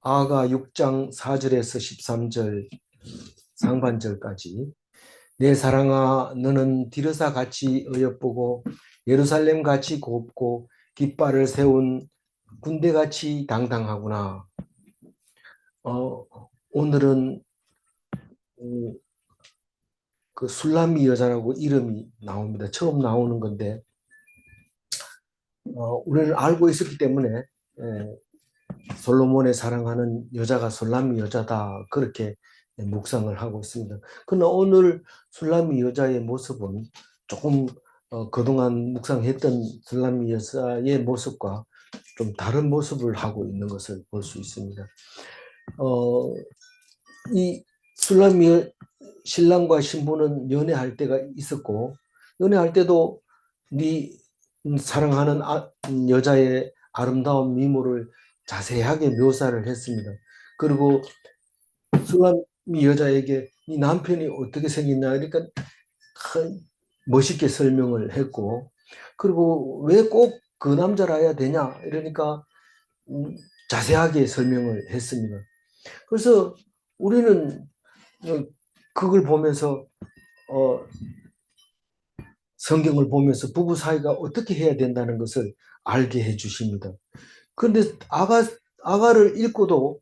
아가 6장 4절에서 13절 상반절까지. 내 사랑아 너는 디르사 같이 어여쁘고 예루살렘 같이 곱고 깃발을 세운 군대같이 당당하구나. 어, 오늘은 그 술람미 여자라고 이름이 나옵니다. 처음 나오는 건데 우리는 알고 있었기 때문에 솔로몬의 사랑하는 여자가 술람미 여자다 그렇게 묵상을 하고 있습니다. 그러나 오늘 술람미 여자의 모습은 조금 그동안 묵상했던 술람미 여자의 모습과 좀 다른 모습을 하고 있는 것을 볼 수 있습니다. 어, 이 술람미 신랑과 신부는 연애할 때가 있었고 연애할 때도 네 사랑하는 여자의 아름다운 미모를 자세하게 묘사를 했습니다. 그리고 술람이 여자에게 네 남편이 어떻게 생겼냐 그러니까 멋있게 설명을 했고 그리고 왜 꼭 그 남자라야 되냐 이러니까 자세하게 설명을 했습니다. 그래서 우리는 그걸 보면서 어, 성경을 보면서 부부 사이가 어떻게 해야 된다는 것을 알게 해 주십니다. 그런데 아가를 읽고도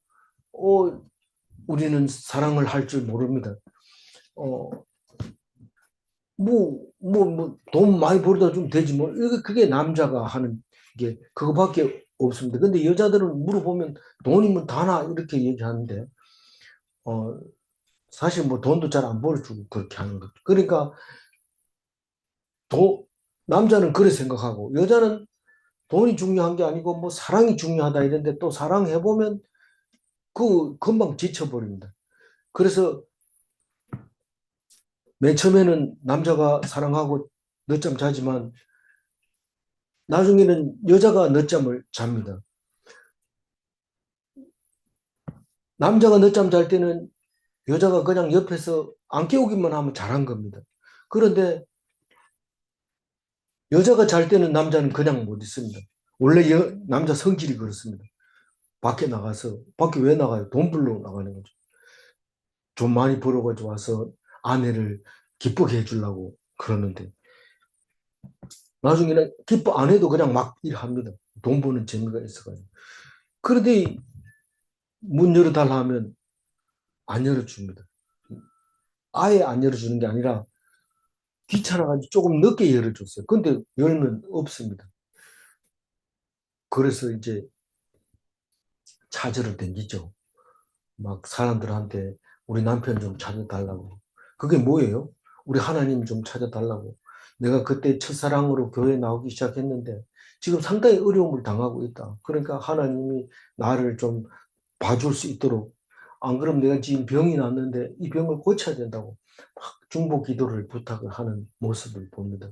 우리는 사랑을 할 줄 모릅니다. 어, 돈 많이 벌다 좀 되지 뭐. 그게 남자가 하는 게 그거밖에 없습니다. 근데 여자들은 물어보면 돈이면 다나 이렇게 얘기하는데, 어, 사실 뭐 돈도 잘 안 벌어주고 그렇게 하는 거죠. 그러니까 도, 남자는 그래 생각하고 여자는 돈이 중요한 게 아니고 뭐 사랑이 중요하다 이런데 또 사랑해보면 그 금방 지쳐버립니다. 그래서 맨 처음에는 남자가 사랑하고 늦잠 자지만 나중에는 여자가 늦잠을 잡니다. 남자가 늦잠 잘 때는 여자가 그냥 옆에서 안 깨우기만 하면 잘한 겁니다. 그런데 여자가 잘 때는 남자는 그냥 못 있습니다. 원래 남자 성질이 그렇습니다. 밖에 나가서, 밖에 왜 나가요? 돈 벌러 나가는 거죠. 좀 많이 벌어가지고 와서 아내를 기쁘게 해주려고 그러는데 나중에는 기뻐 안 해도 그냥 막 일합니다. 돈 버는 재미가 있어가지고. 그런데 문 열어달라 하면 안 열어줍니다. 아예 안 열어주는 게 아니라 귀찮아가지고 조금 늦게 열어줬어요. 근데 열면 없습니다. 그래서 이제 찾으러 댕기죠. 막 사람들한테 우리 남편 좀 찾아달라고. 그게 뭐예요? 우리 하나님 좀 찾아달라고. 내가 그때 첫사랑으로 교회 나오기 시작했는데 지금 상당히 어려움을 당하고 있다. 그러니까 하나님이 나를 좀 봐줄 수 있도록 안 그러면 내가 지금 병이 났는데 이 병을 고쳐야 된다고 막 중보 기도를 부탁을 하는 모습을 봅니다.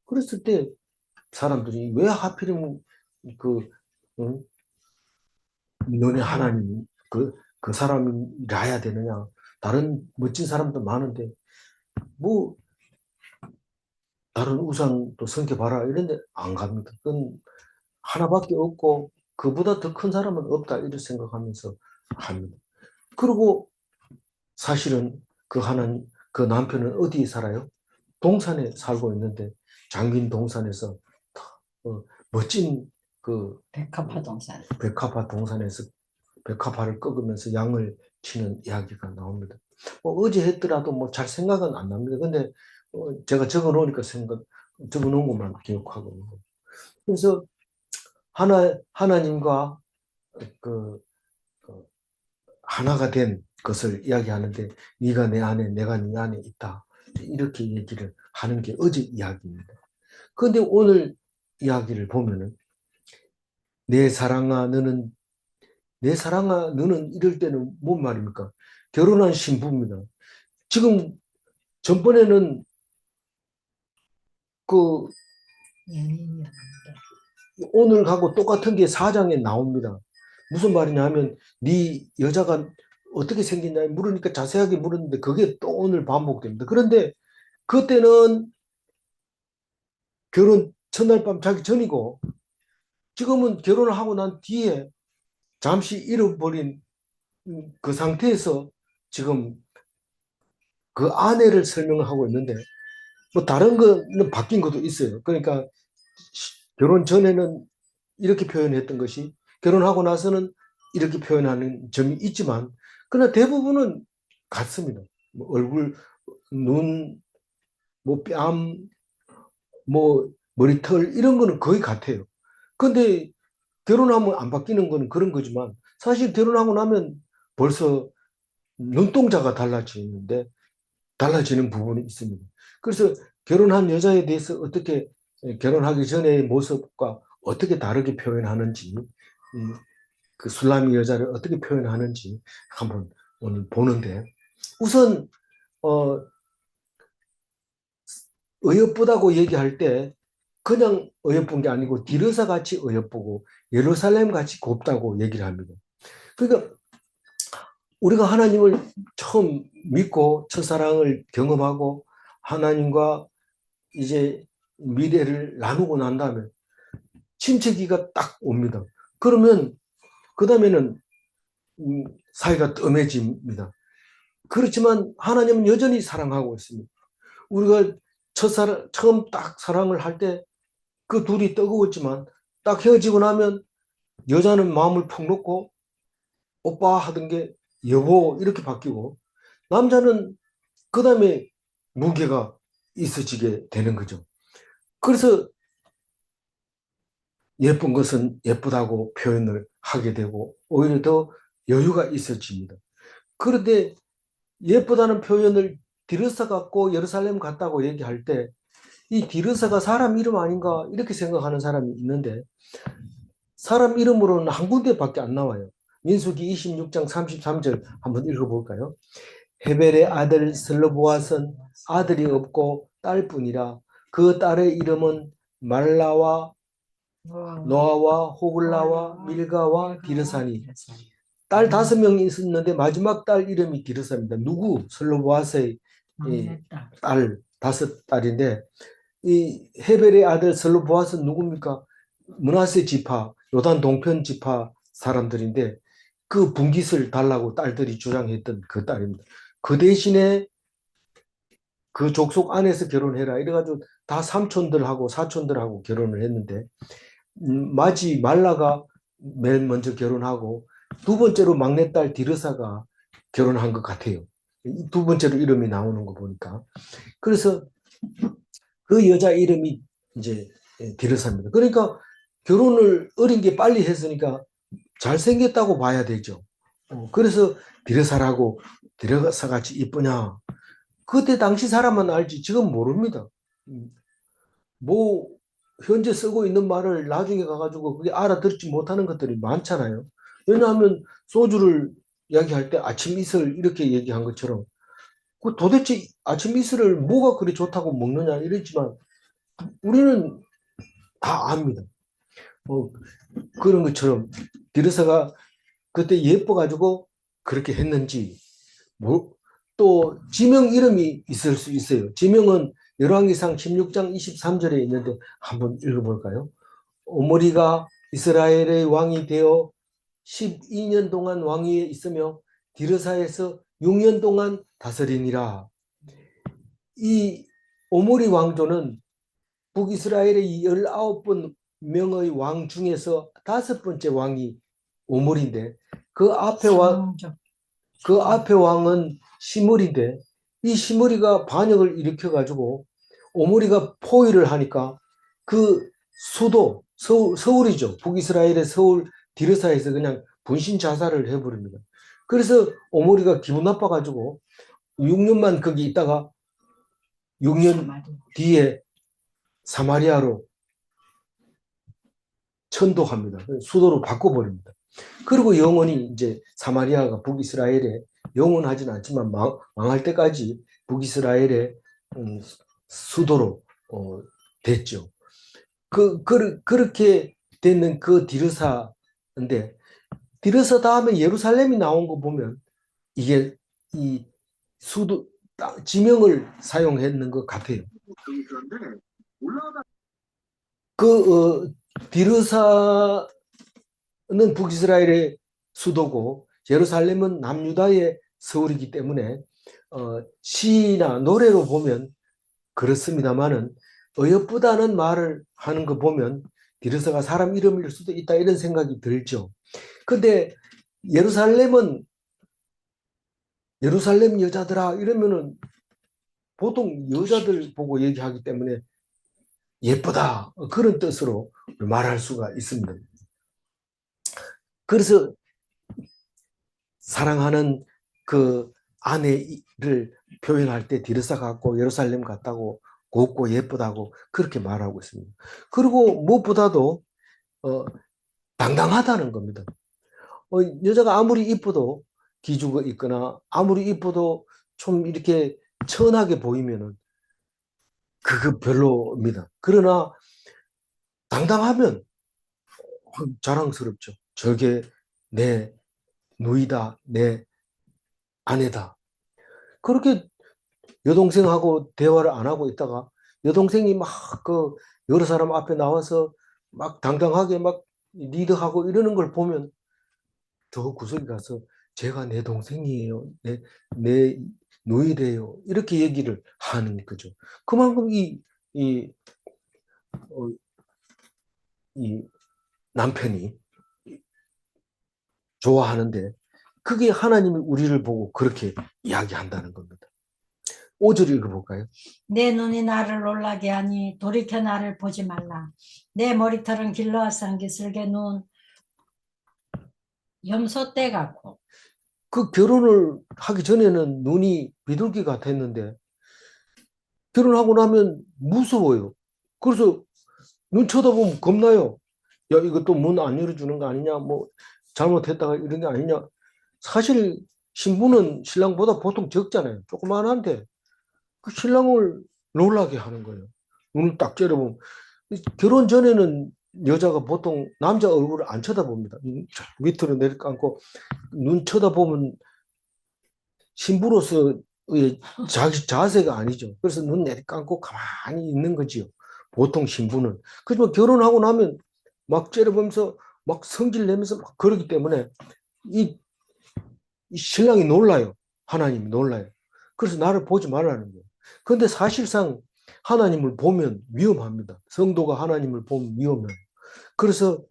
그랬을 때 사람들이 왜 하필이면 그 응? 너네 하나님 그 사람이라야 되느냐? 다른 멋진 사람도 많은데 뭐 다른 우상도 섬겨봐라 이런데 안 갑니다. 그건 하나밖에 없고 그보다 더 큰 사람은 없다 이렇게 생각하면서 합니다. 그리고 사실은 그 남편은 어디에 살아요? 동산에 살고 있는데 장빈 동산에서 어, 멋진 그 백합화 동산. 백합화 동산에서 백합화를 꺾으면서 양을 치는 이야기가 나옵니다. 뭐 어제 했더라도 뭐 잘 생각은 안 납니다. 근데 제가 적어 놓으니까 적어 놓은 것만 기억하고 있는 거예요. 그래서 하나님과 그, 그 하나가 된 것을 이야기하는데 네가 내 안에 내가 네 안에 있다. 이렇게 얘기를 하는 게 어제 이야기입니다. 그런데 오늘 이야기를 보면은 내 사랑아 너는 내 사랑아 너는 이럴 때는 뭔 말입니까? 결혼한 신부입니다. 지금 전번에는 그 연인이었는데. 오늘하고 똑같은 게 사장에 나옵니다. 무슨 말이냐면 네 여자가 어떻게 생겼냐 물으니까 자세하게 물었는데 그게 또 오늘 반복됩니다. 그런데 그때는 결혼 첫날 밤 자기 전이고 지금은 결혼을 하고 난 뒤에 잠시 잃어버린 그 상태에서 지금 그 아내를 설명하고 있는데, 뭐 다른 거는 바뀐 것도 있어요. 그러니까 결혼 전에는 이렇게 표현했던 것이 결혼하고 나서는 이렇게 표현하는 점이 있지만, 그러나 대부분은 같습니다. 뭐 얼굴, 눈, 뭐 뺨, 뭐 머리털 이런 거는 거의 같아요. 근데 결혼하면 안 바뀌는 거는 그런 거지만, 사실 결혼하고 나면 벌써 눈동자가 달라지는데 달라지는 부분이 있습니다. 그래서 결혼한 여자에 대해서 어떻게 결혼하기 전의 모습과 어떻게 다르게 표현하는지, 그 술람이 여자를 어떻게 표현하는지 한번 오늘 보는데, 우선 어여쁘다고 얘기할 때 그냥 어여쁜 게 아니고 디르사 같이 어여쁘고 예루살렘 같이 곱다고 얘기를 합니다. 그러니까 우리가 하나님을 처음 믿고 첫사랑을 경험하고 하나님과 이제 미래를 나누고 난 다음에 침체기가 딱 옵니다. 그러면 그 다음에는 사이가 뜸해집니다. 그렇지만 하나님은 여전히 사랑하고 있습니다. 우리가 처음 딱 사랑을 할 때 그 둘이 뜨거웠지만 딱 헤어지고 나면 여자는 마음을 푹 놓고 오빠 하던 게 여보 이렇게 바뀌고, 남자는 그 다음에 무게가 있어지게 되는 거죠. 그래서 예쁜 것은 예쁘다고 표현을 하게 되고 오히려 더 여유가 있어집니다. 그런데 예쁘다는 표현을 디르사 같고 예루살렘 같다고 얘기할 때 이 디르사가 사람 이름 아닌가 이렇게 생각하는 사람이 있는데, 사람 이름으로는 한 군데밖에 안 나와요. 민수기 26장 33절 한번 읽어볼까요? 헤벨의 아들 슬로보앗은 아들이 없고 딸뿐이라. 그 딸의 이름은 말라와 노아와 호글라와 밀가와 디르사니. 딸 5명이 있었는데 마지막 딸 이름이 디르사입니다. 누구? 슬로보앗의 딸, 5딸인데, 이 헤벨의 아들 슬로보앗은 누굽니까? 므낫세 지파, 요단 동편 지파 사람들인데 그 분깃을 달라고 딸들이 주장했던 그 딸입니다. 그 대신에 그 족속 안에서 결혼해라 이래가지고 다 삼촌들하고 사촌들하고 결혼을 했는데, 마지 말라가 맨 먼저 결혼하고 두 번째로 막내딸 디르사가 결혼한 것 같아요. 두 번째로 이름이 나오는 거 보니까. 그래서 그 여자 이름이 이제 디르사입니다. 그러니까 결혼을 어린 게 빨리 했으니까 잘생겼다고 봐야 되죠. 그래서 디르사라고, 디르사같이 이쁘냐. 그때 당시 사람은 알지 지금 모릅니다. 뭐 현재 쓰고 있는 말을 나중에 가가지고 그게 알아듣지 못하는 것들이 많잖아요. 왜냐하면 소주를 이야기할 때 아침 이슬 이렇게 얘기한 것처럼 그 도대체 아침 이슬을 뭐가 그리 좋다고 먹느냐 이랬지만 우리는 다 압니다. 뭐 그런 것처럼 디르사가 그때 예뻐가지고 그렇게 했는지, 뭐, 또 지명 이름이 있을 수 있어요. 지명은 열왕기상 16장 23절에 있는데 한번 읽어볼까요? 오므리가 이스라엘의 왕이 되어 12년 동안 왕위에 있으며 디르사에서 6년 동안 다스리니라. 이 오므리 왕조는 북이스라엘의 19번 명의 왕 중에서 5번째 왕이 오므리인데, 그 앞에 왕은 시므리인데, 이 시므리가 반역을 일으켜가지고 오므리가 포위를 하니까 그 수도 서울이죠. 북이스라엘의 서울 디르사에서 그냥 분신 자살을 해버립니다. 그래서 오므리가 기분 나빠가지고 6년만 거기 있다가 6년 뒤에 사마리아로 천도합니다. 수도로 바꿔버립니다. 그리고 영원히 이제 사마리아가 북이스라엘에, 영원하지는 않지만 망할 때까지 북이스라엘의 수도로 됐죠. 그렇게 되는 그 디르사인데, 디르사 다음에 예루살렘이 나온 거 보면 이게 이 수도 지명을 사용했는 것 같아요. 그 디르사는 북이스라엘의 수도고 예루살렘은 남유다의 서울이기 때문에 시나 노래로 보면 그렇습니다만은 어여쁘다는 말을 하는 거 보면 디르사가 사람 이름일 수도 있다 이런 생각이 들죠. 근데 예루살렘은 예루살렘 여자들아 이러면은 보통 여자들 보고 얘기하기 때문에 예쁘다 그런 뜻으로 말할 수가 있습니다. 그래서 사랑하는 그 아내를 표현할 때 디르사 같고 예루살렘 같다고 곱고 예쁘다고 그렇게 말하고 있습니다. 그리고 무엇보다도 당당하다는 겁니다. 여자가 아무리 이뻐도 기죽어 있거나 아무리 이뻐도 좀 이렇게 천하게 보이면은 그거 별로입니다. 그러나 당당하면 자랑스럽죠. 저게 내 누이다, 내 아내다. 그렇게 여동생하고 대화를 안 하고 있다가 여동생이 막 그 여러 사람 앞에 나와서 막 당당하게 막 리드하고 이러는 걸 보면 더 구석에 가서 제가 내 동생이에요. 내 누이래요. 이렇게 얘기를 하는 거죠. 그만큼 이, 어, 이 남편이 좋아하는데 그게 하나님이 우리를 보고 그렇게 이야기한다는 겁니다. 5절 읽어볼까요? 내 눈이 나를 놀라게 하니 돌이켜 나를 보지 말라. 내 머리털은 길러앗산 기슭에 눈 염소떼 같고. 그 결혼을 하기 전에는 눈이 비둘기 같았는데 결혼하고 나면 무서워요. 그래서 눈 쳐다보면 겁나요. 야, 이거 또 문 안 열어주는 거 아니냐? 뭐 잘못했다가 이런 게 아니냐? 사실 신부는 신랑보다 보통 적잖아요. 조그만한데 그 신랑을 놀라게 하는 거예요. 눈을 딱 째려보면 결혼 전에는 여자가 보통 남자 얼굴을 안 쳐다봅니다. 밑으로 내려감고 눈 쳐다보면 신부로서의 자세가 아니죠. 그래서 눈 내리감고 가만히 있는 거지요. 보통 신부는. 그렇지만 결혼하고 나면 막 째려보면서 막 성질 내면서 막 그러기 때문에 이 신랑이 놀라요. 하나님이 놀라요. 그래서 나를 보지 말라는 거예요. 그런데 사실상 하나님을 보면 위험합니다. 성도가 하나님을 보면 위험해요. 그래서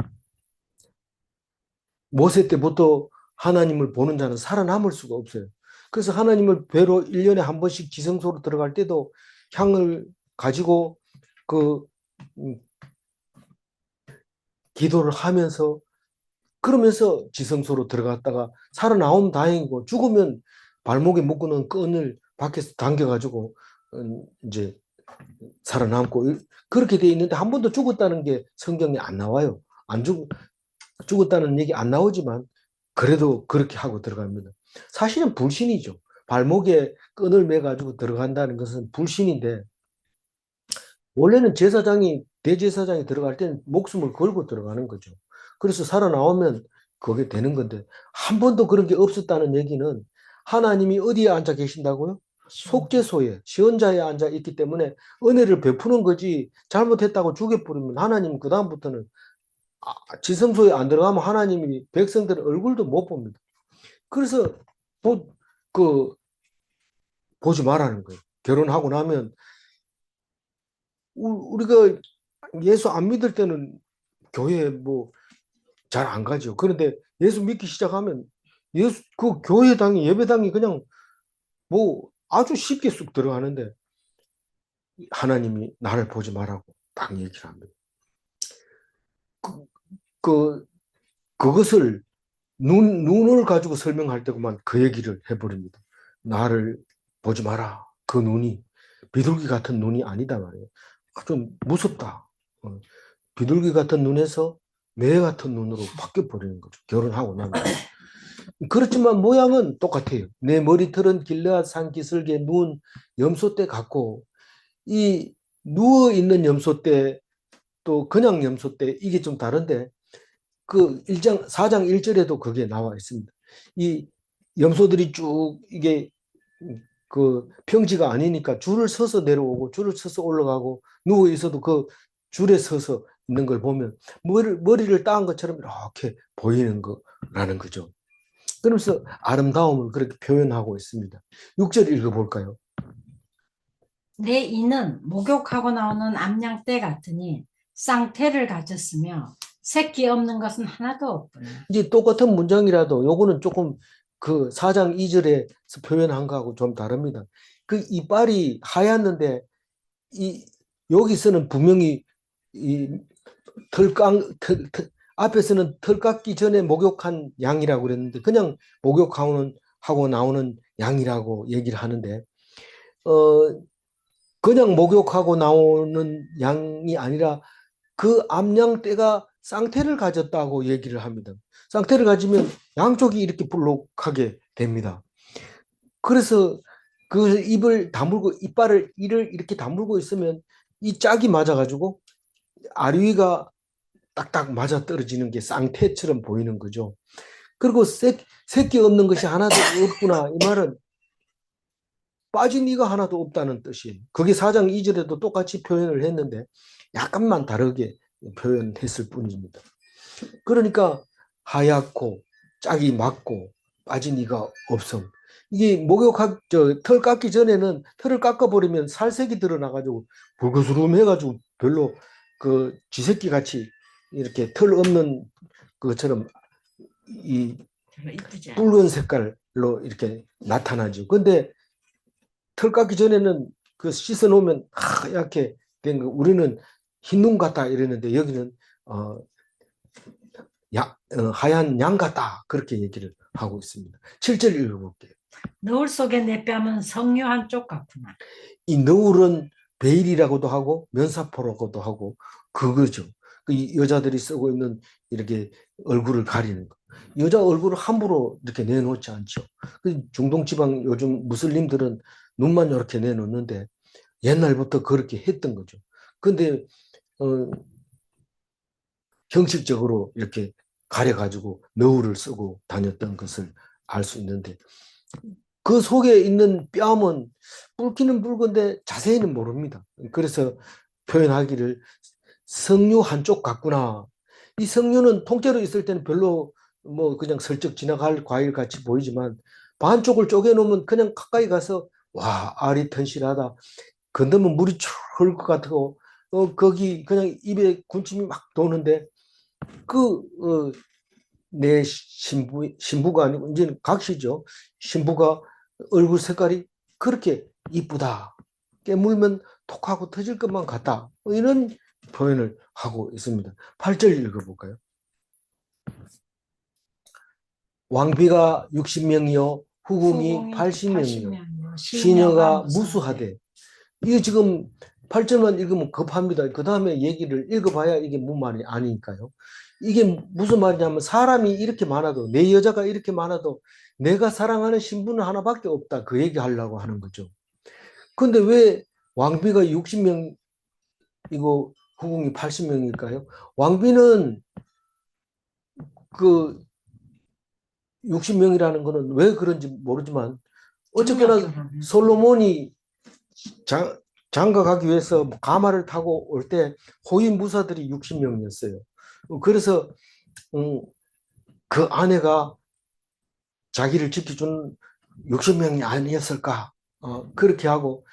모세 때부터 하나님을 보는 자는 살아남을 수가 없어요. 그래서 하나님을 뵈러 1년에 한 번씩 지성소로 들어갈 때도 향을 가지고 그 기도를 하면서 그러면서 지성소로 들어갔다가 살아나오면 다행이고 죽으면 발목에 묶어놓은 끈을 밖에서 당겨가지고 이제 살아남고 그렇게 돼 있는데 한 번도 죽었다는 게 성경에 안 나와요. 안 죽었다는 얘기 안 나오지만 그래도 그렇게 하고 들어갑니다. 사실은 불신이죠. 발목에 끈을 매가지고 들어간다는 것은 불신인데 원래는 대제사장이 들어갈 때는 목숨을 걸고 들어가는 거죠. 그래서 살아나오면 그게 되는 건데 한 번도 그런 게 없었다는 얘기는 하나님이 어디에 앉아 계신다고요? 속죄소에 시온자에 앉아 있기 때문에 은혜를 베푸는 거지 잘못했다고 죽여버리면 하나님은 그 다음부터는 지성소에 안 들어가면 하나님이 백성들의 얼굴도 못 봅니다. 그래서 보지 말라는 거예요. 결혼하고 나면 우리가 예수 안 믿을 때는 교회 뭐 잘 안 가죠. 그런데 예수 믿기 시작하면 그 교회당이 예배당이 그냥 뭐 아주 쉽게 쑥 들어가는데 하나님이 나를 보지 말라고 딱 얘기를 합니다. 그 그것을 눈을 가지고 설명할 때만 그 얘기를 해버립니다. 나를 보지 마라. 그 눈이 비둘기 같은 눈이 아니다 말이에요. 좀 무섭다. 비둘기 같은 눈에서 매 같은 눈으로 바뀌어 버리는 거죠. 결혼하고 나면. 그렇지만 모양은 똑같아요. 내 머리털은 길르앗 산 기슭에 누운 염소떼 같고 이 누워 있는 염소떼 또 그냥 염소떼 이게 좀 다른데 그 4장 1절에도 그게 나와 있습니다. 이 염소들이 쭉 이게 그 평지가 아니니까 줄을 서서 내려오고 줄을 서서 올라가고 누워 있어도 그 줄에 서서 있는 걸 보면 머리를 따은 것처럼 이렇게 보이는 거라는 거죠. 그러면서 아름다움을 그렇게 표현하고 있습니다. 6절 읽어볼까요? 내 이는 목욕하고 나오는 암양떼 같으니 쌍태를 가졌으며 새끼 없는 것은 하나도 없구나. 이제 똑같은 문장이라도 요거는 조금 그 4장 2절에 표현한 거하고 좀 다릅니다. 그 이빨이 하얗는데 이 여기서는 분명히 이 앞에서는 털 깎기 전에 목욕한 양이라고 그랬는데 그냥 목욕하고 나오는 양이라고 얘기를 하는데 어 그냥 목욕하고 나오는 양이 아니라 그 암양떼가 쌍태를 가졌다고 얘기를 합니다. 쌍태를 가지면 양쪽이 이렇게 볼록하게 됩니다. 그래서 그 이빨을 이를 이렇게 다물고 있으면 이 짝이 맞아가지고 아류이가 딱딱 맞아 떨어지는 게 쌍태처럼 보이는 거죠. 그리고 새끼 없는 것이 하나도 없구나. 이 말은 빠진 이가 하나도 없다는 뜻이에요. 그게 4장 2절에도 똑같이 표현을 했는데 약간만 다르게 표현했을 뿐입니다. 그러니까 하얗고 짝이 맞고 빠진 이가 없음. 이게 털 깎기 전에는 털을 깎아버리면 살색이 드러나가지고 불그스름해가지고 별로 그 쥐새끼 같이 이렇게 털 없는 것처럼 이 별로 이쁘지 않아. 붉은 색깔로 이렇게 나타나죠. 근데 털 깎기 전에는 그 씻어 놓으면 하얗게 된 거, 우리는 흰 눈 같다 이랬는데 여기는 하얀 양 같다 그렇게 얘기를 하고 있습니다. 7절 읽어볼게요. 너울 속에 내 뺨은 석류 한쪽 같구나. 이 너울은 베일이라고도 하고 면사포라고도 하고 그거죠. 그 여자들이 쓰고 있는 이렇게 얼굴을 가리는 거. 여자 얼굴을 함부로 이렇게 내놓지 않죠. 그 중동 지방 요즘 무슬림들은 눈만 이렇게 내놓는데 옛날부터 그렇게 했던 거죠. 근데 형식적으로 이렇게 가려가지고 너울을 쓰고 다녔던 것을 알 수 있는데 그 속에 있는 뺨은 붉기는 붉은데 자세히는 모릅니다. 그래서 표현하기를 석류 한쪽 같구나. 이 석류는 통째로 있을 때는 별로 뭐 그냥 슬쩍 지나갈 과일 같이 보이지만 반쪽을 쪼개놓으면 그냥 가까이 가서 와 알이 튼실하다. 건드면 물이 쭉 흐를 것 같고 거기 그냥 입에 군침이 막 도는데 내 신부가 아니고 이제는 각시죠. 신부가 얼굴 색깔이 그렇게 이쁘다. 깨물면 톡하고 터질 것만 같다. 이런 표현을 하고 있습니다. 8절 읽어볼까요? 왕비가 60명이요 후궁이 80명이요 시녀가 무수하되. 이게 지금 8절만 읽으면 급합니다. 그 다음에 얘기를 읽어봐야 이게 무슨 말이 아니니까요. 이게 무슨 말이냐면 사람이 이렇게 많아도 내 여자가 이렇게 많아도 내가 사랑하는 신부는 하나밖에 없다. 그 얘기 하려고 하는 거죠. 근데 왜 왕비가 60명이고 후궁이 80명일까요? 왕비는 그 60명이라는 거는 왜 그런지 모르지만 어쨌거나 솔로몬이 장가 가기 위해서 가마를 타고 올 때 호위 무사들이 60명이었어요. 그래서 그 아내가 자기를 지켜준 60명이 아니었을까? 그렇게 하고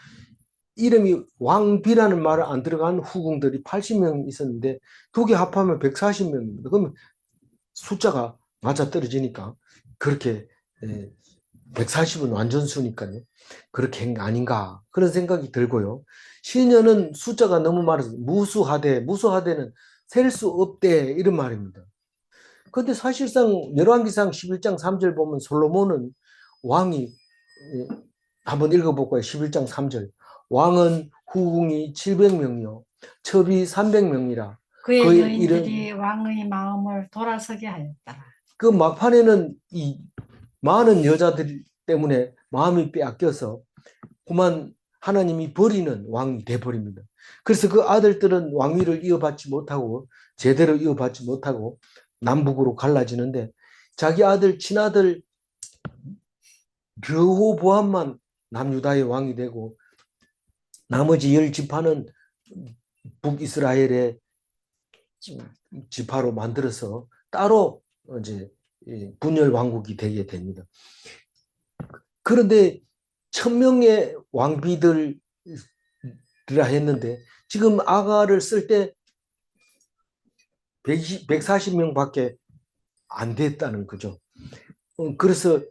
이름이 왕비라는 말을 안 들어간 후궁들이 80명 있었는데 두 개 합하면 140명입니다. 그러면 숫자가 맞아떨어지니까 그렇게 140은 완전수니까요. 그렇게 한 게 아닌가 그런 생각이 들고요. 시녀는 숫자가 너무 많아서 무수하대는 셀 수 없대 이런 말입니다. 근데 사실상 열왕기상 11장 3절 보면 솔로몬은 왕이 한번 읽어볼까요? 11장 3절 왕은 후궁이 700명이요 첩이 300명이라 그의 여인들이 왕의 마음을 돌아서게 하였더라. 그 막판에는 이 많은 여자들 때문에 마음이 빼앗겨서 그만 하나님이 버리는 왕이 돼버립니다. 그래서 그 아들들은 왕위를 이어받지 못하고 제대로 이어받지 못하고 남북으로 갈라지는데 자기 친아들 르호보암만 남유다의 왕이 되고 나머지 10지파는 북이스라엘의 지파로 만들어서 따로 이제 분열 왕국이 되게 됩니다. 그런데 1000명의 왕비들이라 했는데 지금 아가를 쓸 때 140명밖에 안 됐다는 거죠. 그래서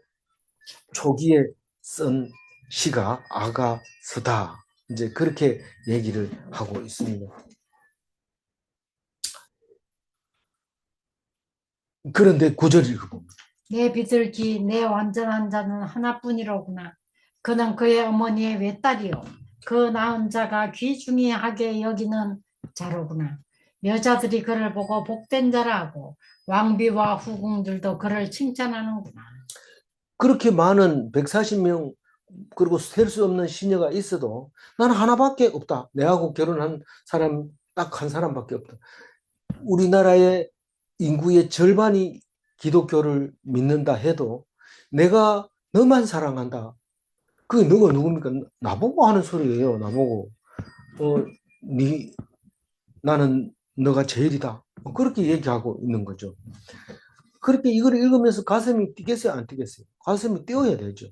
초기에 쓴 시가 아가서다. 이제 그렇게 얘기를 하고 있습니다. 그런데 9절 읽어봅니다. 내 비둘기 내 완전한 자는 하나뿐이로구나. 그는 그의 어머니의 외딸이요 그 낳은 자가 귀중히하게 여기는 자로구나. 여자들이 그를 보고 복된 자라 하고 왕비와 후궁들도 그를 칭찬하는구나. 그렇게 많은 140명 그리고 셀 수 없는 시녀가 있어도 나는 하나밖에 없다. 내하고 결혼한 사람 딱 한 사람밖에 없다. 우리나라의 인구의 절반이 기독교를 믿는다 해도 내가 너만 사랑한다. 그게 너가 누굽니까? 나보고 하는 소리예요. 나보고. 나는 너가 제일이다. 그렇게 얘기하고 있는 거죠. 그렇게 이걸 읽으면서 가슴이 뛰겠어요? 안 뛰겠어요? 가슴이 뛰어야 되죠.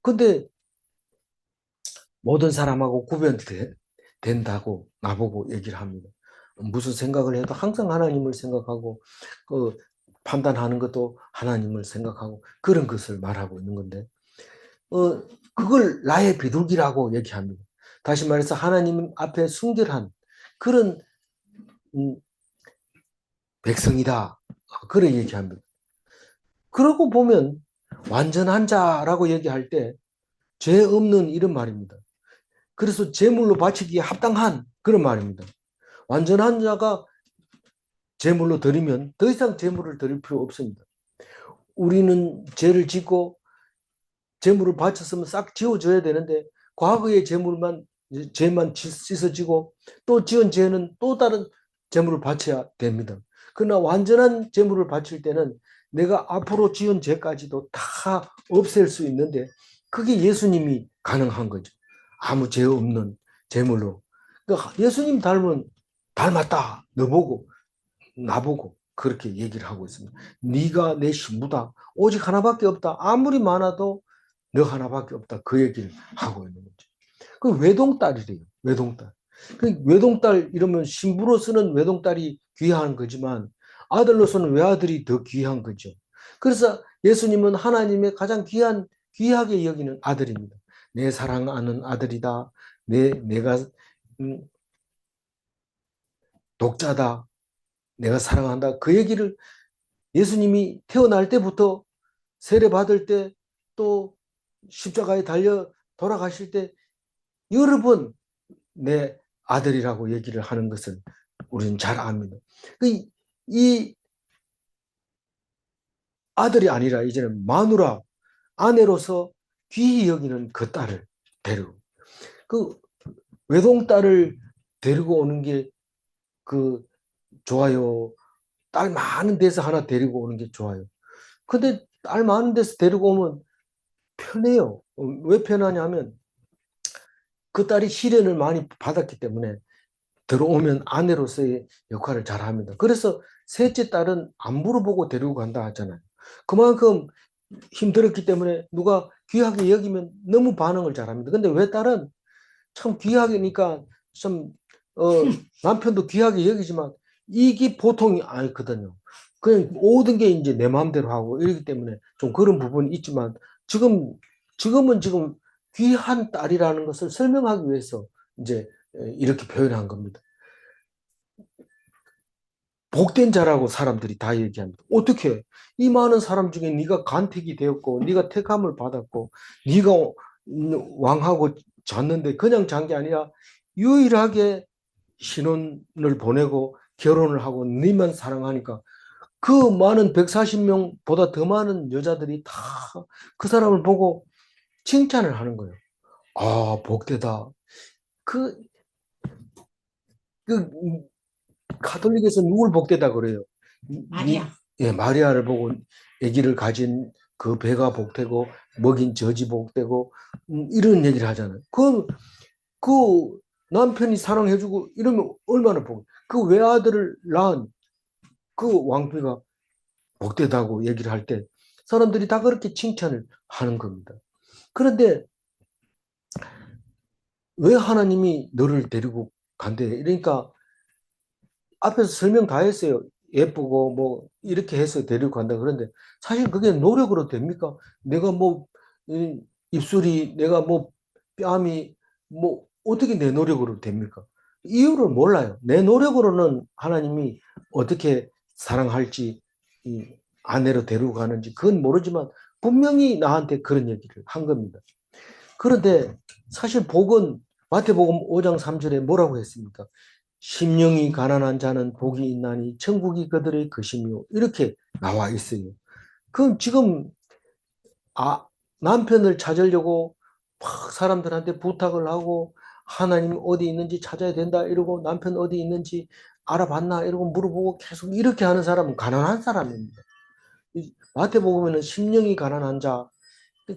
근데 모든 사람하고 구별된다고 나보고 얘기를 합니다. 무슨 생각을 해도 항상 하나님을 생각하고 판단하는 것도 하나님을 생각하고 그런 것을 말하고 있는 건데 그걸 나의 비둘기라고 얘기합니다. 다시 말해서 하나님 앞에 순결한 그런 백성이다. 그런 얘기합니다. 그러고 보면 완전한 자라고 얘기할 때 죄 없는 이런 말입니다. 그래서 제물로 바치기에 합당한 그런 말입니다. 완전한 자가 제물로 드리면 더 이상 제물을 드릴 필요 없습니다. 우리는 죄를 짓고 제물을 바쳤으면 싹 지워져야 되는데 과거의 죄만 씻어지고 또 지은 죄는 또 다른 제물을 바쳐야 됩니다. 그러나 완전한 제물을 바칠 때는 내가 앞으로 지은 죄까지도 다 없앨 수 있는데 그게 예수님이 가능한 거죠. 아무 죄 없는 제물로. 그러니까 예수님 닮았다. 너보고 나보고 그렇게 얘기를 하고 있습니다. 네가 내 신부다. 오직 하나밖에 없다. 아무리 많아도 너 하나밖에 없다. 그 얘기를 하고 있는 거죠. 그 외동딸이래요. 외동딸. 그 외동딸 이러면 신부로 쓰는 외동딸이 귀한 거지만 아들로서는 외아들이 더 귀한 거죠. 그래서 예수님은 하나님의 가장 귀하게 여기는 아들입니다. 내 사랑하는 아들이다. 내가 독자다. 내가 사랑한다. 그 얘기를 예수님이 태어날 때부터 세례 받을 때 또 십자가에 달려 돌아가실 때 여러 번 내 아들이라고 얘기를 하는 것을 우리는 잘 압니다. 이 아들이 아니라 이제는 마누라, 아내로서 귀히 여기는 그 딸을 데리고 그 외동딸을 데리고 오는 게 좋아요. 딸 많은 데서 하나 데리고 오는 게 좋아요. 근데 딸 많은 데서 데리고 오면 편해요. 왜 편하냐면 그 딸이 시련을 많이 받았기 때문에 들어오면 아내로서의 역할을 잘 합니다. 그래서 셋째 딸은 안 물어보고 데리고 간다 하잖아요. 그만큼 힘들었기 때문에 누가 귀하게 여기면 너무 반응을 잘합니다. 근데 왜 딸은 참 귀하게니까 좀 남편도 귀하게 여기지만 이게 보통이 아니거든요. 그냥 모든 게 이제 내 마음대로 하고 이러기 때문에 좀 그런 부분이 있지만 지금은 귀한 딸이라는 것을 설명하기 위해서 이제 이렇게 표현한 겁니다. 복된 자라고 사람들이 다 얘기합니다. 어떻게? 이 많은 사람 중에 네가 간택이 되었고 네가 택함을 받았고 네가 왕하고 잤는데 그냥 잔 게 아니라 유일하게 신혼을 보내고 결혼을 하고 네만 사랑하니까 그 많은 140명보다 더 많은 여자들이 다 그 사람을 보고 칭찬을 하는 거예요. 아, 복되다. 그, 그 가톨릭에서 누굴 복되다 그래요? 마리아. 예, 마리아를 보고 아기를 가진 그 배가 복되고 먹인 젖이 복되고 이런 얘기를 하잖아요. 그 남편이 사랑해주고 이러면 얼마나 그 외아들을 낳은 그 왕비가 복되다고 얘기를 할 때 사람들이 다 그렇게 칭찬을 하는 겁니다. 그런데 왜 하나님이 너를 데리고 간대? 그러니까 앞에서 설명 다 했어요. 예쁘고 뭐 이렇게 해서 데리고 간다. 그런데 사실 그게 노력으로 됩니까? 내가 뭐 입술이 내가 뭐 뺨이 뭐 어떻게 내 노력으로 됩니까? 이유를 몰라요. 내 노력으로는 하나님이 어떻게 사랑할지 이 아내로 데리고 가는지 그건 모르지만 분명히 나한테 그런 얘기를 한 겁니다. 그런데 사실 복은 마태복음 5장 3절에 뭐라고 했습니까? 심령이 가난한 자는 복이 있나니 천국이 그들의 것이며 이렇게 나와 있어요. 그럼 지금 남편을 찾으려고 막 사람들한테 부탁을 하고 하나님 어디 있는지 찾아야 된다 이러고 남편 어디 있는지 알아봤나 이러고 물어보고 계속 이렇게 하는 사람은 가난한 사람입니다. 마태복음에는 심령이 가난한 자,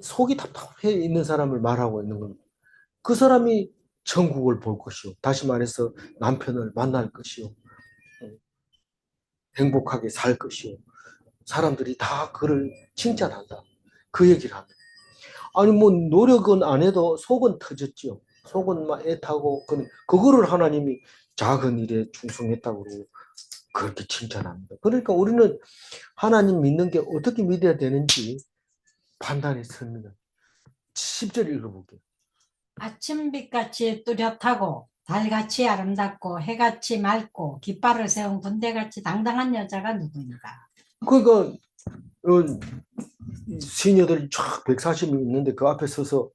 속이 답답해 있는 사람을 말하고 있는 겁니다. 그 사람이 천국을 볼 것이요. 다시 말해서 남편을 만날 것이요. 행복하게 살 것이요. 사람들이 다 그를 칭찬한다. 그 얘기를 합니다. 아니 뭐 노력은 안 해도 속은 터졌죠. 속은 막 애타고 그거를 하나님이 작은 일에 충성했다고 그러고 그렇게 칭찬합니다. 그러니까 우리는 하나님 믿는 게 어떻게 믿어야 되는지 판단이 섭니다. 10절 읽어볼게요. 아침빛같이 뚜렷하고 달같이 아름답고 해같이 맑고 깃발을 세운 군대같이 당당한 여자가 누구인가? 그러니까 시녀들이 쫙 140명 있는데 그 앞에 서서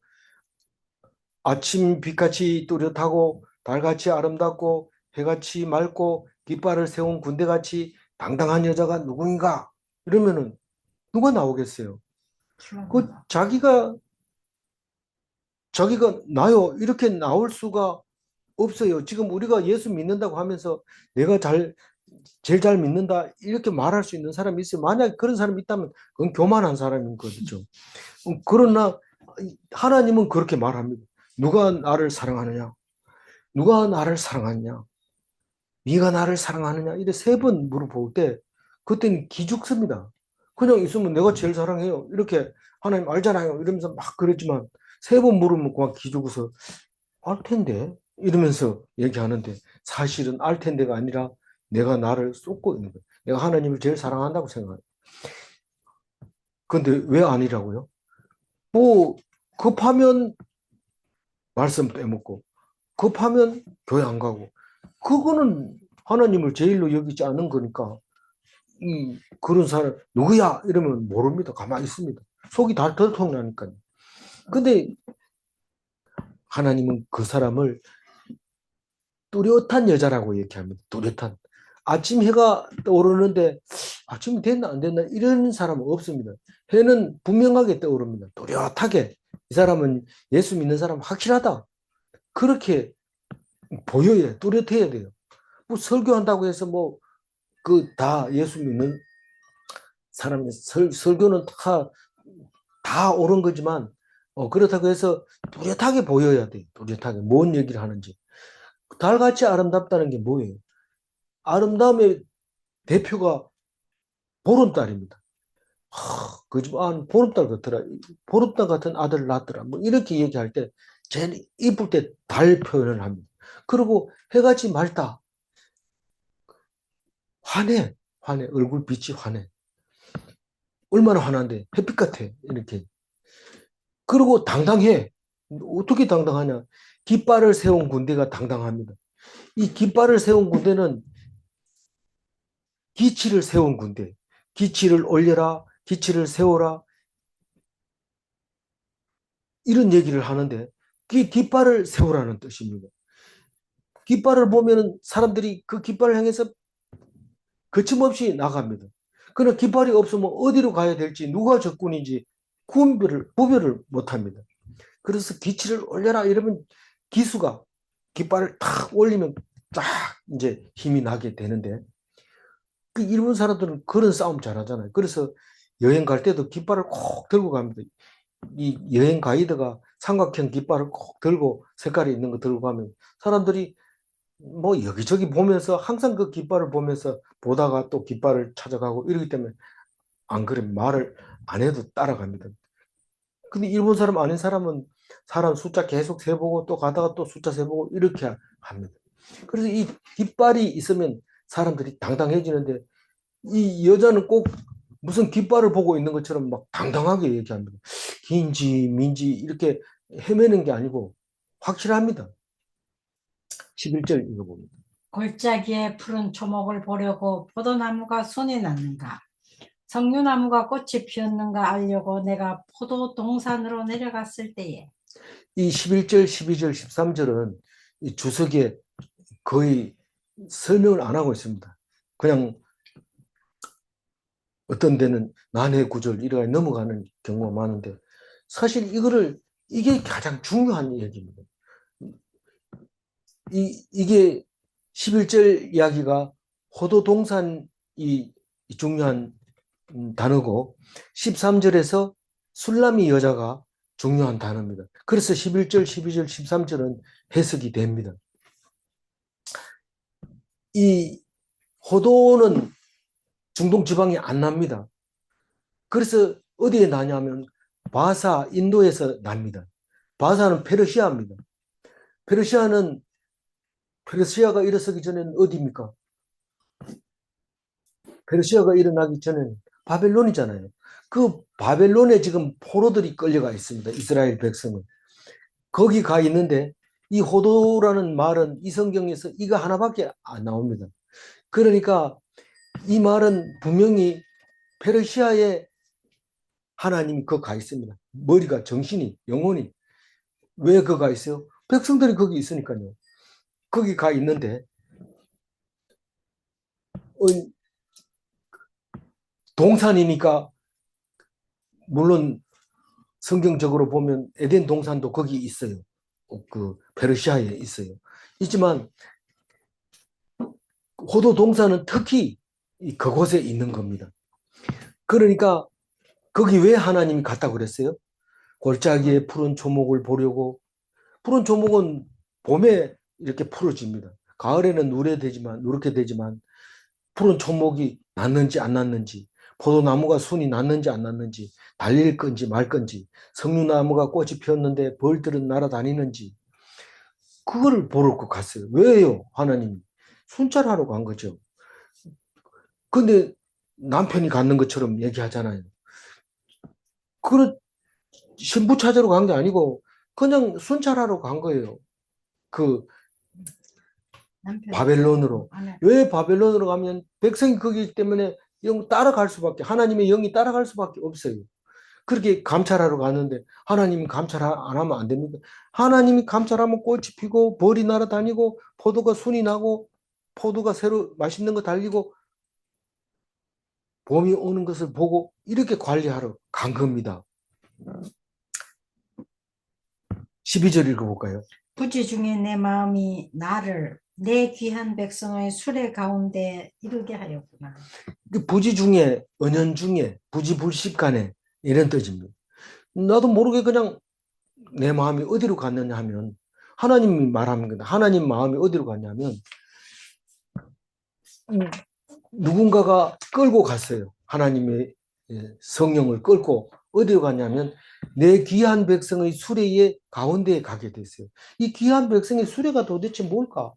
아침 빛같이 뚜렷하고 달같이 아름답고 해같이 맑고 깃발을 세운 군대같이 당당한 여자가 누구인가? 이러면은 누가 나오겠어요? 그 자기가 나요 이렇게 나올 수가 없어요. 지금 우리가 예수 믿는다고 하면서 내가 제일 잘 믿는다 이렇게 말할 수 있는 사람이 있어요. 만약에 그런 사람이 있다면 그건 교만한 사람인 거죠. 그러나 하나님은 그렇게 말합니다. 누가 나를 사랑하느냐? 누가 나를 사랑하느냐? 네가 나를 사랑하느냐? 이래 3번 물어볼 때 그때는 기죽습니다. 그냥 있으면 내가 제일 사랑해요. 이렇게 하나님 알잖아요. 이러면서 막 그랬지만 3번 물으면 그만 기죽어서 알 텐데 이러면서 얘기하는데 사실은 알 텐데가 아니라 내가 나를 쏟고 있는 거예요. 내가 하나님을 제일 사랑한다고 생각해요. 근데 왜 아니라고요? 뭐 급하면 말씀 빼먹고 급하면 교회 안 가고 그거는 하나님을 제일로 여기지 않은 거니까 그런 사람 누구야 이러면 모릅니다. 가만히 있습니다. 속이 다 덜통나니까요. 근데 하나님은 그 사람을 뚜렷한 여자라고 얘기합니다. 뚜렷한. 아침 해가 떠오르는데 아침이 됐나 안 됐나 이런 사람은 없습니다. 해는 분명하게 떠오릅니다. 뚜렷하게. 이 사람은 예수 믿는 사람 확실하다. 그렇게 보여야 뚜렷해야 돼요. 뭐 설교한다고 해서 뭐 그 다 예수 믿는 사람이 설교는 다 옳은 거지만 그렇다고 해서 뚜렷하게 보여야 돼요. 뚜렷하게 뭔 얘기를 하는지. 달같이 아름답다는 게 뭐예요? 아름다움의 대표가 보름달입니다. 그 집 보름달 같더라. 보름달 같은 아들 낳더라. 뭐 이렇게 얘기할 때 제일 이쁠 때 달 표현을 합니다. 그리고 해같이 맑다. 환해. 얼굴 빛이 환해. 얼마나 환한데 햇빛 같아. 이렇게. 그리고 당당해. 어떻게 당당하냐? 깃발을 세운 군대가 당당합니다. 이 깃발을 세운 군대는 기치를 세운 군대. 기치를 올려라. 기치를 세워라. 이런 얘기를 하는데 깃발을 세우라는 뜻입니다. 깃발을 보면 사람들이 그 깃발을 향해서 거침없이 나갑니다. 그러나 깃발이 없으면 어디로 가야 될지 누가 적군인지 구별을 못합니다. 그래서 기치를 올려라 이러면 기수가 깃발을 탁 올리면 쫙 이제 힘이 나게 되는데 그 일본 사람들은 그런 싸움 잘하잖아요. 그래서 여행 갈 때도 깃발을 꼭 들고 갑니다. 이 여행 가이드가 삼각형 깃발을 꼭 들고 색깔이 있는 거 들고 가면 사람들이 뭐 여기저기 보면서 항상 그 깃발을 보면서 보다가 또 깃발을 찾아가고 이러기 때문에 안 그러면 말을 안 해도 따라갑니다. 근데 일본 사람 아닌 사람은 사람 숫자 계속 세보고 또 가다가 또 숫자 세보고 이렇게 합니다. 그래서 이 깃발이 있으면 사람들이 당당해지는데 이 여자는 꼭 무슨 깃발을 보고 있는 것처럼 막 당당하게 얘기합니다. 긴지 민지 이렇게 헤매는 게 아니고 확실합니다. 11절 읽어봅니다. 골짜기에 푸른 초목을 보려고 포도나무가 손에 났는가? 석류나무가 꽃이 피었는가 알려고 내가 포도 동산으로 내려갔을 때에. 이 11절, 12절, 13절은 이 주석에 거의 설명을 안 하고 있습니다. 그냥 어떤 데는 난해 구절 이렇게 넘어가는 경우가 많은데 사실 이게 가장 중요한 얘기입니다. 이게 11절 이야기가 호도동산이 중요한 단어고 13절에서 술람이 여자가 중요한 단어입니다. 그래서 11절, 12절, 13절은 해석이 됩니다. 이 호도는 중동 지방에 안 납니다. 그래서 어디에 나냐면 바사, 인도에서 납니다. 바사는 페르시아입니다. 페르시아가 일어서기 전에는 어디입니까? 페르시아가 일어나기 전에는 바벨론이잖아요. 그 바벨론에 지금 포로들이 끌려가 있습니다. 이스라엘 백성은. 거기 가 있는데 이 호도라는 말은 이 성경에서 이거 하나밖에 안 나옵니다. 그러니까 이 말은 분명히 페르시아의 하나님이 거기 가 있습니다. 머리가, 정신이, 영혼이. 왜 거기 가 있어요? 백성들이 거기 있으니까요. 거기 가 있는데 동산이니까 물론 성경적으로 보면 에덴 동산도 거기 있어요. 그 페르시아에 있어요. 있지만 호도 동산은 특히 그곳에 있는 겁니다. 그러니까 거기 왜 하나님이 갔다고 그랬어요? 골짜기에 푸른 초목을 보려고. 푸른 초목은 봄에 이렇게 푸르집니다. 가을에는 누렇게 되지만 푸른 초목이 났는지 안 났는지, 포도나무가 순이 났는지 안 났는지, 달릴 건지 말 건지, 석류나무가 꽃이 피었는데 벌들은 날아다니는지, 그거를 보러 갔어요. 왜요? 하나님이 순찰하러 간 거죠. 근데 남편이 갖는 것처럼 얘기하잖아요. 그 신부 찾으러 간 게 아니고 그냥 순찰하러 간 거예요. 그 바벨론으로. 왜 바벨론으로 가면 백성이 거기 때문에 영 따라갈 수밖에, 하나님의 영이 따라갈 수밖에 없어요. 그렇게 감찰하러 가는데 하나님이 감찰 안 하면 안 됩니까? 하나님이 감찰하면 꽃이 피고 벌이 날아다니고 포도가 순이 나고 포도가 새로 맛있는 거 달리고 봄이 오는 것을 보고 이렇게 관리하러 간 겁니다. 12절 읽어볼까요? 부지 중에 내 마음이 나를 내 귀한 백성의 수레 가운데 이르게 하였구나. 부지 중에, 은연 중에, 부지불식간에 이런 뜻입니다. 나도 모르게 그냥 내 마음이 어디로 갔느냐 하면 하나님이 말하는 겁니다. 하나님 마음이 어디로 갔냐면 누군가가 끌고 갔어요. 하나님의 성령을 끌고 어디로 갔냐면 내 귀한 백성의 수레의 가운데에 가게 됐어요. 이 귀한 백성의 수레가 도대체 뭘까?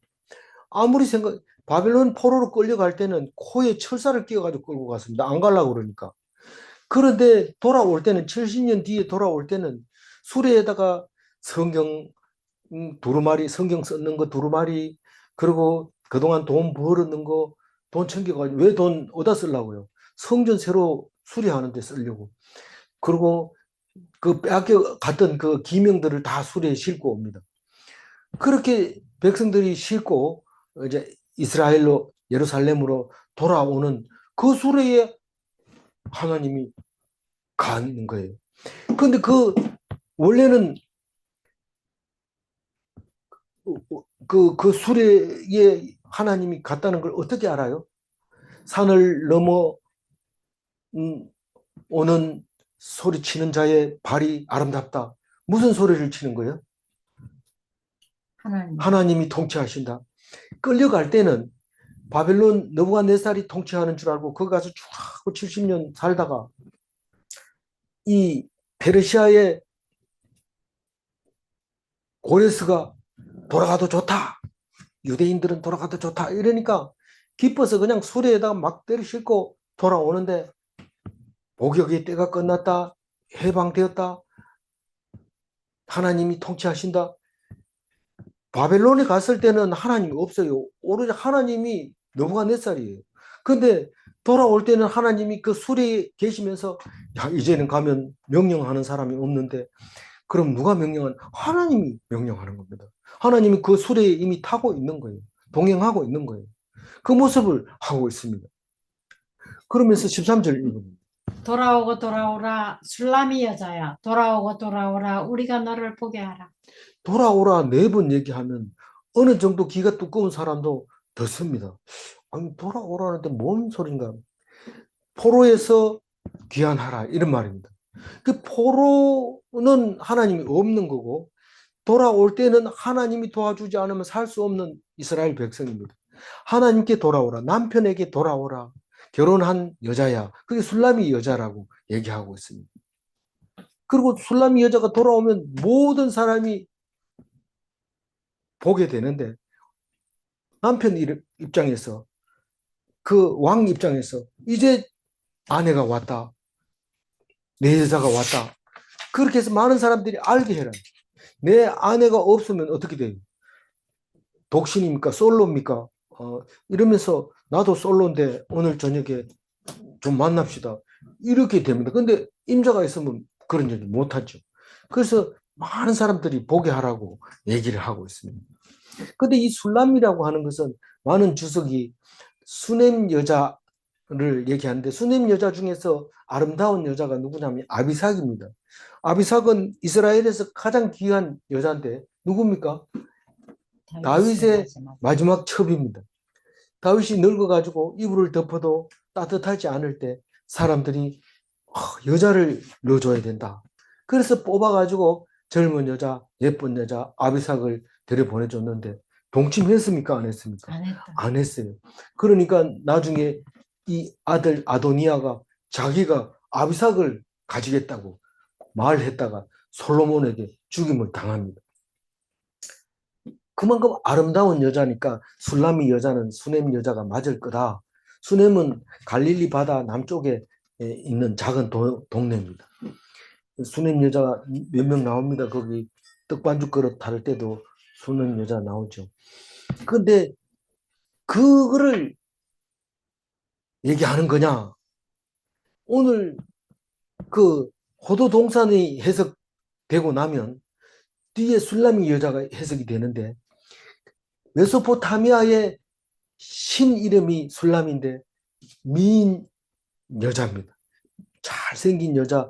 아무리 바벨론 포로로 끌려갈 때는 코에 철사를 끼워가지고 끌고 갔습니다. 안 가려고 그러니까. 그런데 돌아올 때는 70년 뒤에 돌아올 때는 수레에다가 성경 두루마리, 성경 썼는 거 두루마리, 그리고 그동안 돈 벌었는 거 돈 챙겨가지고 왜 돈 어디다 쓰려고요? 성전 새로 수리하는 데 쓰려고. 그리고 그 빼앗겨 갔던 그 기명들을 다 수레에 싣고 옵니다. 그렇게 백성들이 싣고 이제 이스라엘로 예루살렘으로 돌아오는 그 수레에 하나님이 가는 거예요. 그런데 원래는 그 수레에 하나님이 갔다는 걸 어떻게 알아요? 산을 넘어 오는 소리치는 자의 발이 아름답다. 무슨 소리를 치는 거예요? 하나님이 통치하신다. 끌려갈 때는 바벨론 느부갓네살이 통치하는 줄 알고 거기 가서 쭉 하고 70년 살다가 이 페르시아의 고레스가 돌아가도 좋다. 유대인들은 돌아가도 좋다. 이러니까 기뻐서 그냥 수레에다가 막 때려 싣고 돌아오는데 복역의 때가 끝났다. 해방되었다. 하나님이 통치하신다. 바벨론에 갔을 때는 하나님이 없어요. 오로지 하나님이 느부갓네살이에요. 근데 돌아올 때는 하나님이 그 수레에 계시면서 야, 이제는 가면 명령하는 사람이 없는데 그럼 누가 명령하는? 하나님이 명령하는 겁니다. 하나님이 그 수레에 이미 타고 있는 거예요. 동행하고 있는 거예요. 그 모습을 하고 있습니다. 그러면서 13절 읽어봅니다. 돌아오고 돌아오라 술람이 여자야. 돌아오고 돌아오라 우리가 너를 보게 하라. 돌아오라 4번 얘기하면 어느 정도 기가 두꺼운 사람도 듣습니다. 아니, 돌아오라는데 뭔 소린가? 포로에서 귀환하라 이런 말입니다. 그 포로는 하나님이 없는 거고 돌아올 때는 하나님이 도와주지 않으면 살 수 없는 이스라엘 백성입니다. 하나님께 돌아오라. 남편에게 돌아오라. 결혼한 여자야. 그게 술람이 여자라고 얘기하고 있습니다. 그리고 술람이 여자가 돌아오면 모든 사람이 보게 되는데 남편 입장에서 그 왕 입장에서 이제 아내가 왔다. 내 여자가 왔다. 그렇게 해서 많은 사람들이 알게 해라. 내 아내가 없으면 어떻게 돼요? 독신입니까? 솔로입니까? 이러면서 나도 솔로인데 오늘 저녁에 좀 만납시다. 이렇게 됩니다. 근데 임자가 있으면 그런 얘기 못하죠. 그래서 많은 사람들이 보게 하라고 얘기를 하고 있습니다. 근데 이 술람이라고 하는 것은 많은 주석이 수냄 여자를 얘기하는데 수냄 여자 중에서 아름다운 여자가 누구냐면 아비삭입니다. 아비삭은 이스라엘에서 가장 귀한 여자인데 누굽니까? 다윗의 마지막 첩입니다. 다윗이 늙어가지고 이불을 덮어도 따뜻하지 않을 때 사람들이 여자를 넣어줘야 된다. 그래서 뽑아가지고 젊은 여자, 예쁜 여자 아비삭을 데려보내줬는데 동침했습니까? 안 했습니까? 안 했다. 안 했어요. 그러니까 나중에 이 아들 아도니아가 자기가 아비삭을 가지겠다고 말했다가 솔로몬에게 죽임을 당합니다. 그만큼 아름다운 여자니까 술람이 여자는 수냄 여자가 맞을 거다. 수냄은 갈릴리 바다 남쪽에 있는 작은 동네입니다. 수냄 여자가 몇 명 나옵니다. 거기 떡반죽 그릇 다룰 때도 수냄 여자 나오죠. 그런데 그거를 얘기하는 거냐? 오늘 그 호도 동산이 해석되고 나면 뒤에 술람이 여자가 해석이 되는데 메소포타미아의 신 이름이 술람인데 미인 여자입니다. 잘생긴 여자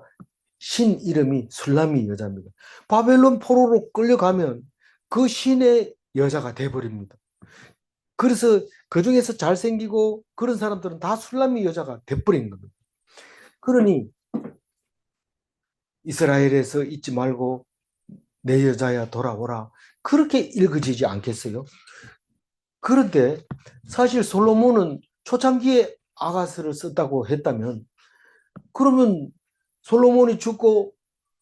신 이름이 술람이 여자입니다. 바벨론 포로로 끌려가면 그 신의 여자가 돼버립니다. 그래서 그 중에서 잘생기고 그런 사람들은 다 술람이 여자가 돼버린 겁니다. 그러니 이스라엘에서 잊지 말고 내 여자야 돌아오라. 그렇게 읽어지지 않겠어요? 그런데 사실 솔로몬은 초창기에 아가스를 썼다고 했다면 그러면 솔로몬이 죽고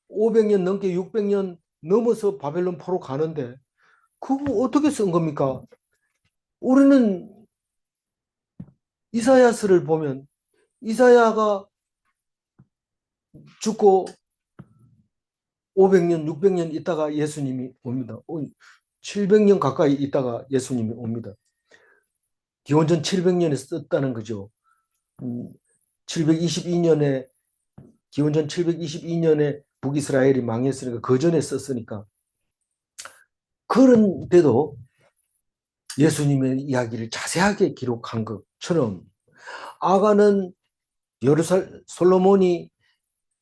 500년 넘게 600년 넘어서 바벨론 포로 가는데 그거 어떻게 쓴 겁니까? 우리는 이사야서를 보면 이사야가 죽고 500년, 600년 있다가 예수님이 옵니다. 700년 가까이 있다가 예수님이 옵니다. 기원전 700년에 썼다는 거죠. 722년에 기원전 722년에 북이스라엘이 망했으니까 그 전에 썼으니까 그런데도 예수님의 이야기를 자세하게 기록한 것처럼 아가는 솔로몬이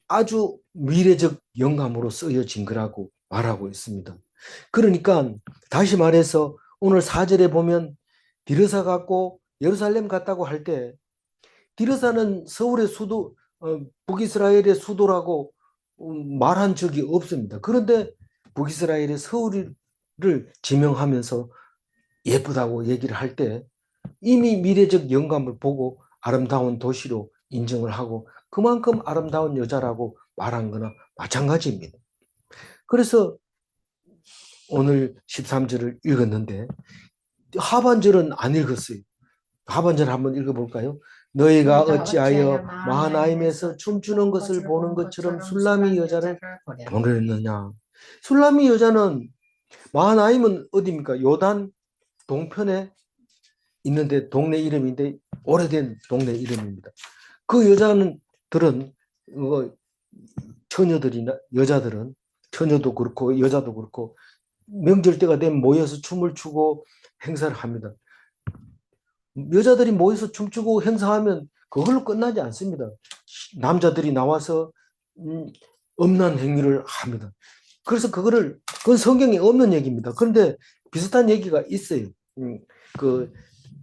아주 미래적 영감으로 쓰여진 거라고 말하고 있습니다. 그러니까 다시 말해서 오늘 4절에 보면 디르사 갔고 예루살렘 갔다고 할 때 디르사는 서울의 수도 북이스라엘의 수도라고 말한 적이 없습니다. 그런데 북이스라엘의 서울을 지명하면서 예쁘다고 얘기를 할 때 이미 미래적 영감을 보고 아름다운 도시로 인정을 하고 그만큼 아름다운 여자라고 말한 거나 마찬가지입니다. 그래서 오늘 13절을 읽었는데 하반절은 안 읽었어요. 하반절 한번 읽어볼까요? 너희가 어찌하여 마하나임에서 춤추는 것을 보는 것처럼 술람이 여자를 보내느냐. 술람이 여자는 마하나임은 어디입니까? 요단 동편에 있는데 동네 이름인데 오래된 동네 이름입니다. 그 여자들은 처녀들이나 여자들은 처녀도 그렇고 여자도 그렇고 명절 때가 되면 모여서 춤을 추고 행사를 합니다. 여자들이 모여서 춤추고 행사하면 그걸로 끝나지 않습니다. 남자들이 나와서 음란 행위를 합니다. 그래서 그건 성경에 없는 얘기입니다. 그런데 비슷한 얘기가 있어요. 그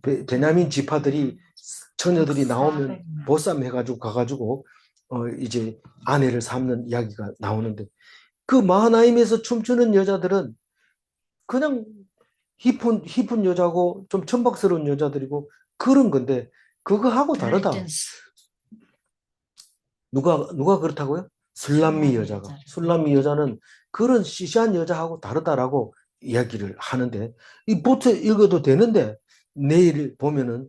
베냐민 지파들이 처녀들이 나오면 보쌈 해가지고 가가지고 이제 아내를 삼는 이야기가 나오는데 그 마하나임에서 춤추는 여자들은 그냥 힙한 여자고 좀 천박스러운 여자들이고 그런 건데 그거하고 다르다. 누가 그렇다고요? 술람미 여자가. 술람미 여자는 그런 시시한 여자하고 다르다라고 이야기를 하는데 이 보트 읽어도 되는데 내일 보면은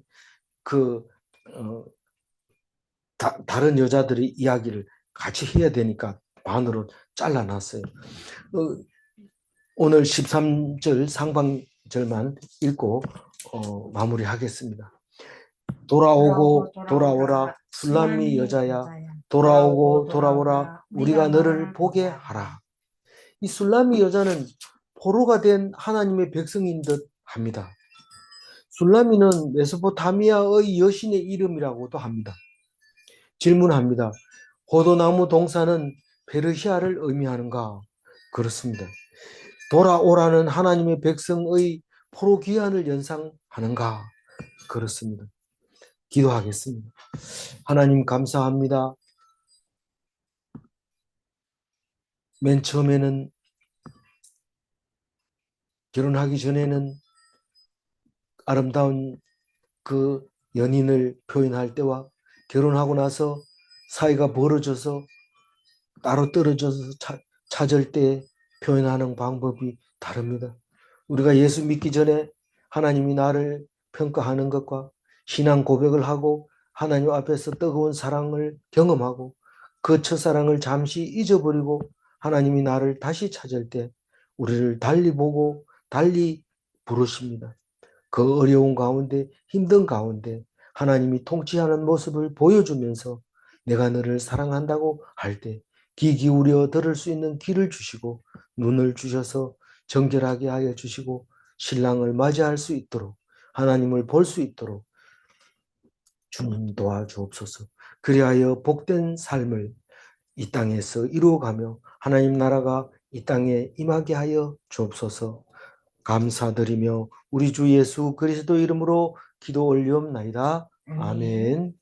다른 여자들의 이야기를 같이 해야 되니까 반으로 잘라놨어요. 오늘 13절 상반절만 읽고 마무리하겠습니다. 돌아오고 돌아오라 술람미 여자야 돌아오고 돌아오라 우리가 너를 보게 하라. 이 술람미 여자는 포로가 된 하나님의 백성인 듯 합니다. 술람미는 메소포타미아의 여신의 이름이라고도 합니다. 질문합니다. 포도나무 동사는 페르시아를 의미하는가? 그렇습니다. 돌아오라는 하나님의 백성의 포로 귀환을 연상하는가? 그렇습니다. 기도하겠습니다. 하나님 감사합니다. 맨 처음에는 결혼하기 전에는 아름다운 그 연인을 표현할 때와 결혼하고 나서 사이가 벌어져서 따로 떨어져서 찾을 때 표현하는 방법이 다릅니다. 우리가 예수 믿기 전에 하나님이 나를 평가하는 것과 신앙 고백을 하고 하나님 앞에서 뜨거운 사랑을 경험하고 그 첫사랑을 잠시 잊어버리고 하나님이 나를 다시 찾을 때 우리를 달리 보고 달리 부르십니다. 그 어려운 가운데 힘든 가운데 하나님이 통치하는 모습을 보여주면서 내가 너를 사랑한다고 할 때 귀 기울여 들을 수 있는 귀를 주시고 눈을 주셔서 정결하게 하여 주시고 신랑을 맞이할 수 있도록 하나님을 볼 수 있도록 주님 도와주옵소서. 그리하여 복된 삶을 이 땅에서 이루어가며 하나님 나라가 이 땅에 임하게 하여 주옵소서. 감사드리며 우리 주 예수 그리스도 이름으로 기도 올리옵나이다. 아멘.